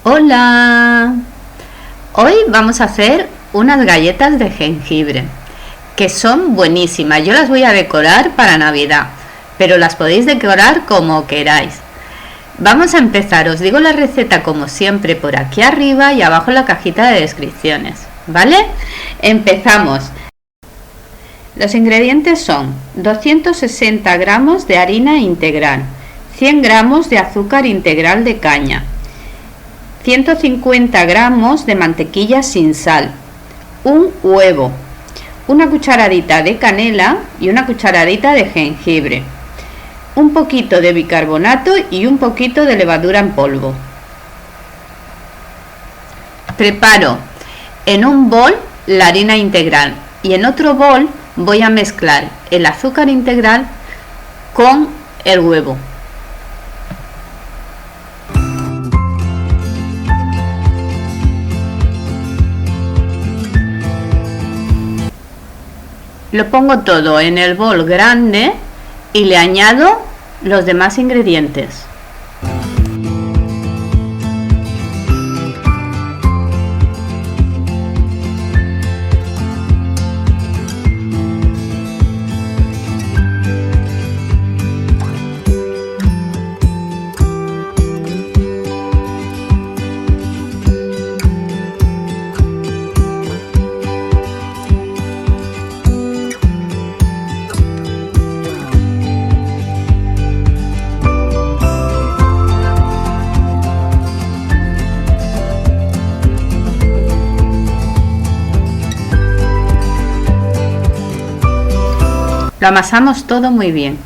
Hola, hoy vamos a hacer unas galletas de jengibre que son buenísimas. Yo las voy a decorar para Navidad, pero las podéis decorar como queráis. Vamos a empezar, os digo la receta como siempre por aquí arriba y abajo en la cajita de descripciones, ¿vale? Empezamos. Los ingredientes son 260 gramos de harina integral, 100 gramos de azúcar integral de caña, 150 gramos de mantequilla sin sal, un huevo, una cucharadita de canela y una cucharadita de jengibre, un poquito de bicarbonato y un poquito de levadura en polvo. Preparo en un bol la harina integral y en otro bol voy a mezclar el azúcar integral con el huevo. Lo pongo todo en el bol grande y le añado los demás ingredientes. Lo amasamos todo muy bien.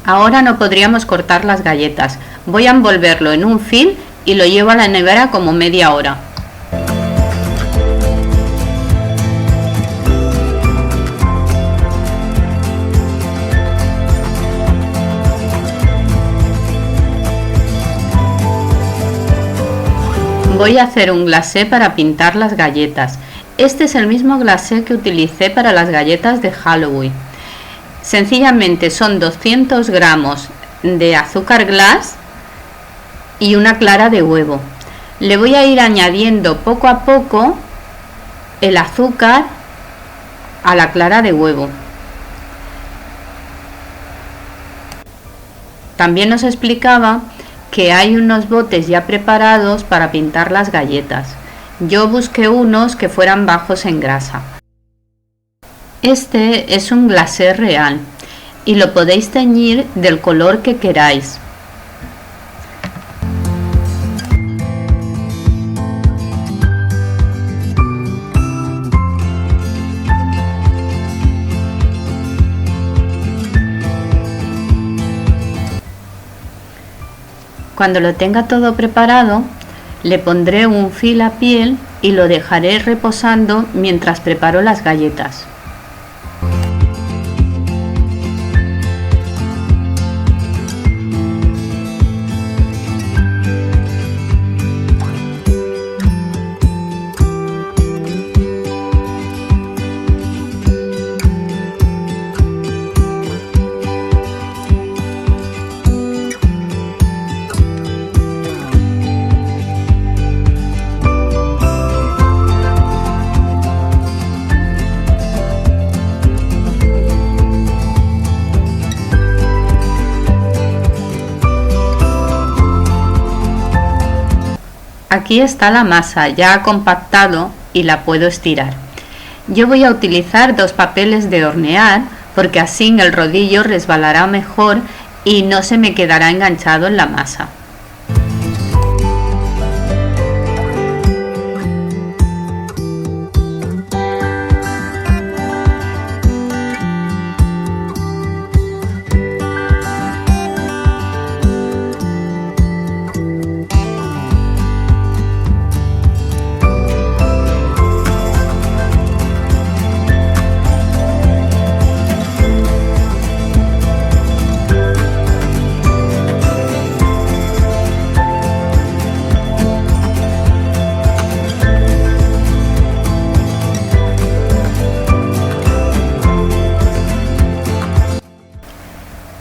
Ahora no podríamos cortar las galletas. Voy a envolverlo en un film y lo llevo a la nevera como media hora. Voy a hacer un glacé para pintar las galletas. Este es el mismo glacé que utilicé para las galletas de Halloween. Sencillamente son 200 gramos de azúcar glass y una clara de huevo. Le voy a ir añadiendo poco a poco el azúcar a la clara de huevo. También os explicaba que hay unos botes ya preparados para pintar las galletas. Yo busqué unos que fueran bajos en grasa. Este es un glacé real y lo podéis teñir del color que queráis. Cuando lo tenga todo preparado, le pondré un fil a piel y lo dejaré reposando mientras preparo las galletas. Aquí está la masa ya compactado y la puedo estirar. Yo voy a utilizar 2 papeles de hornear porque así el rodillo resbalará mejor y no se me quedará enganchado en la masa.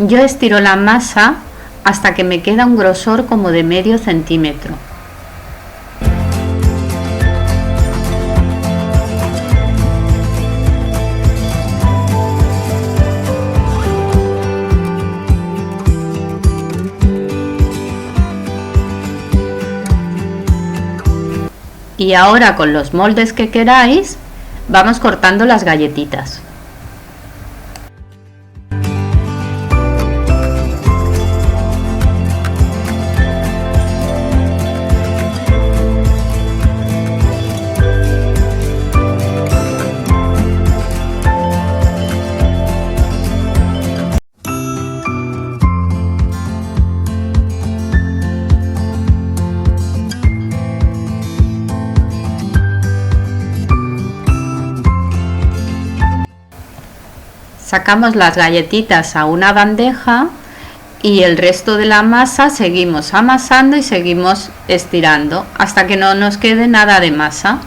Yo estiro la masa hasta que me queda un grosor como de medio centímetro. Y ahora con los moldes que queráis, vamos cortando las galletitas. Sacamos las galletitas a una bandeja y el resto de la masa seguimos amasando y seguimos estirando hasta que no nos quede nada de masa.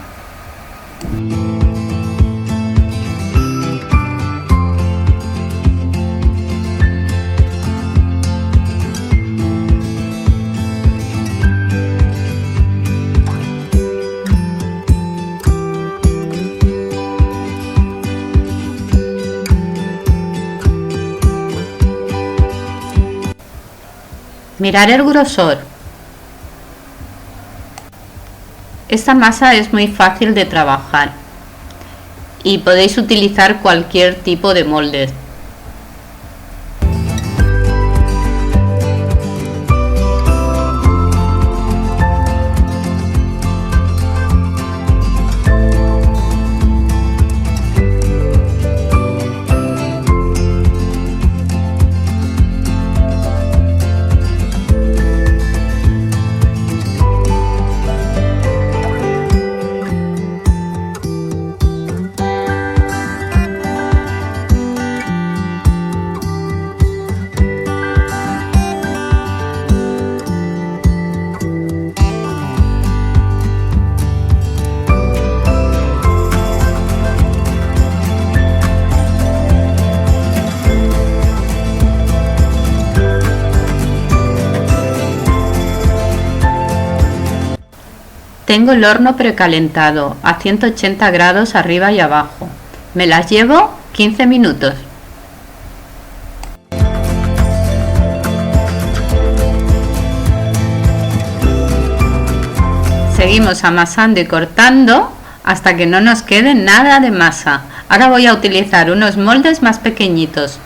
Mirar el grosor. Esta masa es muy fácil de trabajar y podéis utilizar cualquier tipo de molde. Tengo el horno precalentado a 180 grados arriba y abajo. Me las llevo 15 minutos. Seguimos amasando y cortando hasta que no nos quede nada de masa. Ahora voy a utilizar unos moldes más pequeñitos.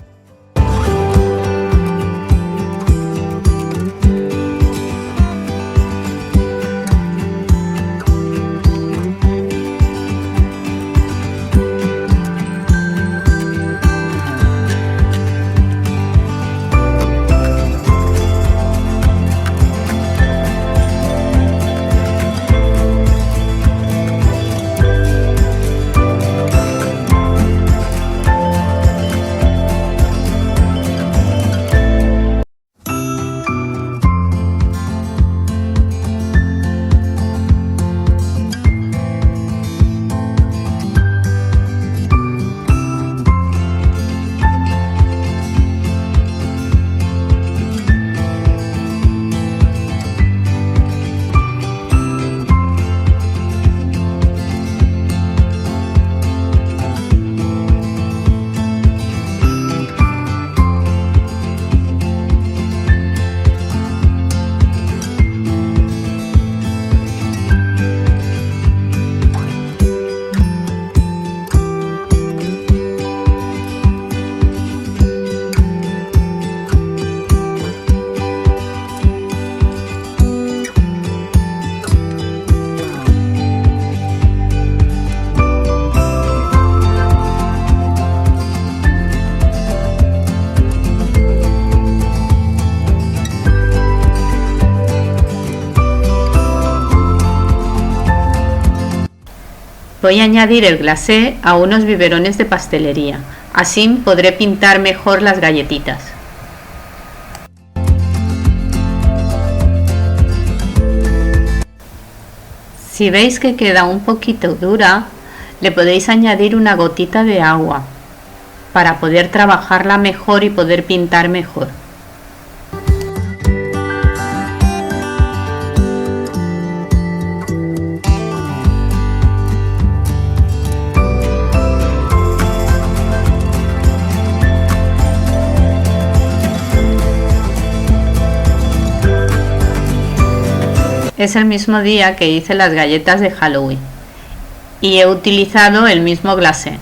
Voy a añadir el glacé a unos biberones de pastelería, así podré pintar mejor las galletitas. Si veis que queda un poquito dura, le podéis añadir una gotita de agua para poder trabajarla mejor y poder pintar mejor. Es el mismo día que hice las galletas de Halloween y he utilizado el mismo glacé.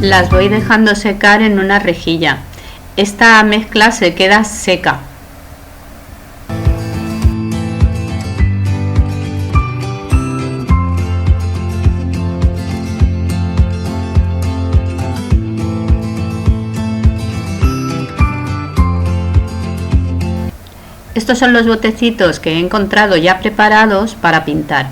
Las voy dejando secar en una rejilla. Esta mezcla se queda seca. Estos son los botecitos que he encontrado ya preparados para pintar.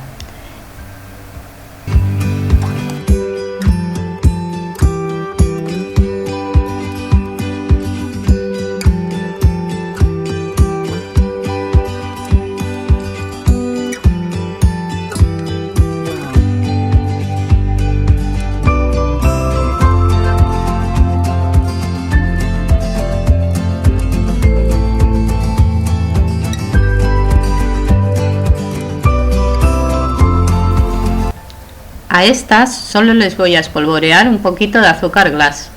A estas solo les voy a espolvorear un poquito de azúcar glass.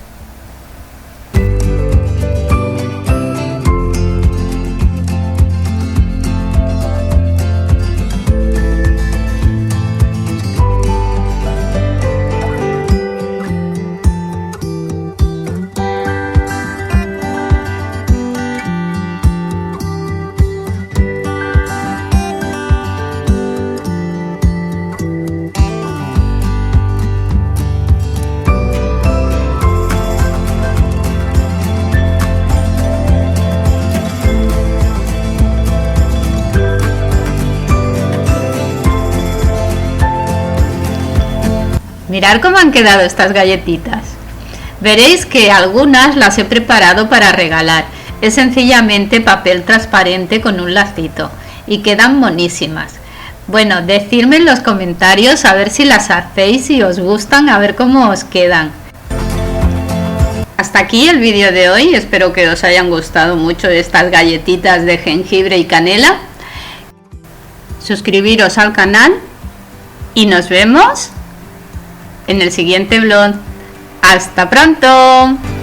Mirad cómo han quedado estas galletitas. Veréis que algunas las he preparado para regalar. Es sencillamente papel transparente con un lacito y quedan monísimas. Bueno, decidme en los comentarios a ver si las hacéis y os gustan, a ver cómo os quedan. Hasta aquí el vídeo de hoy, espero que os hayan gustado mucho estas galletitas de jengibre y canela. Suscribiros al canal y nos vemos en el siguiente vlog. ¡Hasta pronto!